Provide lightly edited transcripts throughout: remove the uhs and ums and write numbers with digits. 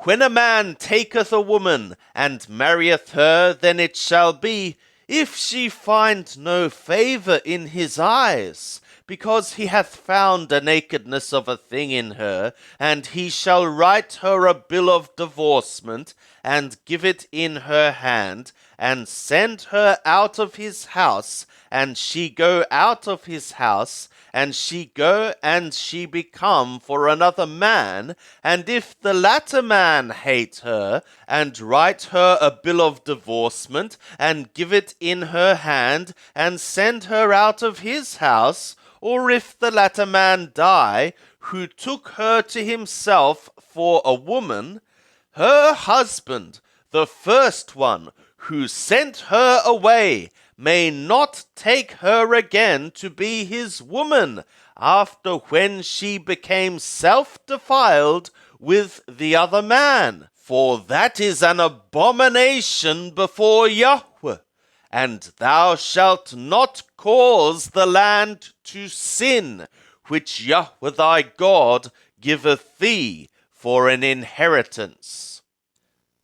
When a man taketh a woman, and marrieth her, then it shall be, if she find no favour in his eyes, because he hath found a nakedness of a thing in her, and he shall write her a bill of divorcement, and give it in her hand, and send her out of his house, and she go out of his house, and she go and she become for another man, and if the latter man hate her, and write her a bill of divorcement, and give it in her hand, and send her out of his house, or if the latter man die, who took her to himself for a woman, her husband, the first one, who sent her away, may not take her again to be his woman, after when she became self-defiled with the other man. For that is an abomination before Yahweh, and thou shalt not cause the land to sin, which Yahweh thy God giveth thee for an inheritance.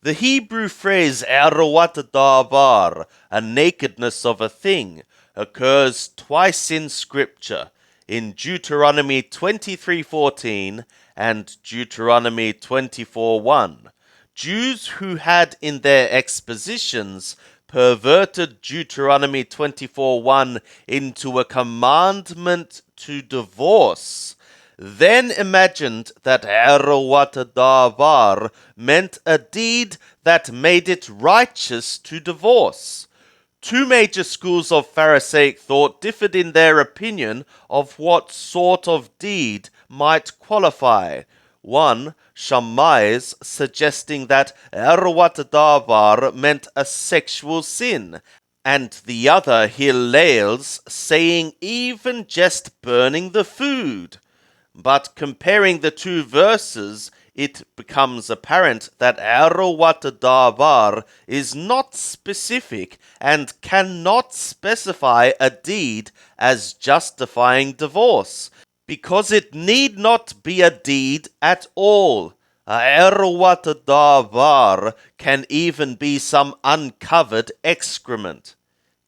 The Hebrew phrase ervat davar, a nakedness of a thing, occurs twice in Scripture, in Deuteronomy 23:14 and Deuteronomy 24:1. Jews who had in their expositions perverted Deuteronomy 24:1 into a commandment to divorce, then imagined that ervat davar meant a deed that made it righteous to divorce. Two major schools of Pharisaic thought differed in their opinion of what sort of deed might qualify. One, Shammai's, suggesting that ervat davar meant a sexual sin, and the other, Hillel's, saying even just burning the food. But comparing the two verses, it becomes apparent that ervat davar is not specific and cannot specify a deed as justifying divorce, because it need not be a deed at all. Ervat davar can even be some uncovered excrement.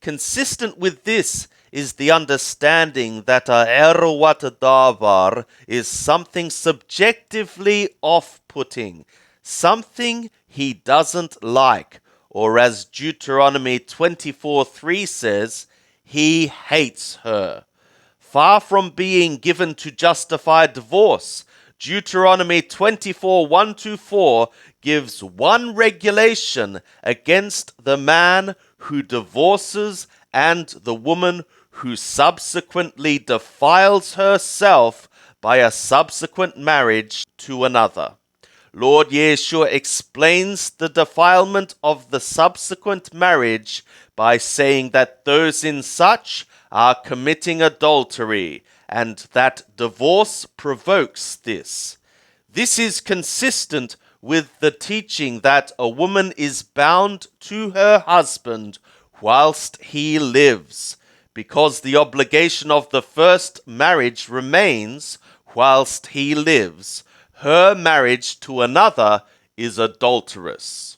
Consistent with this is the understanding that ervat davar is something subjectively off-putting, something he doesn't like, or as Deuteronomy 24:3 says, he hates her. Far from being given to justify divorce, Deuteronomy 24:1-4 gives one regulation against the man who divorces and the woman who subsequently defiles herself by a subsequent marriage to another. Lord Yeshu explains the defilement of the subsequent marriage by saying that those in such are committing adultery, and that divorce provokes this. This is consistent with the teaching that a woman is bound to her husband whilst he lives, because the obligation of the first marriage remains whilst he lives. Her marriage to another is adulterous.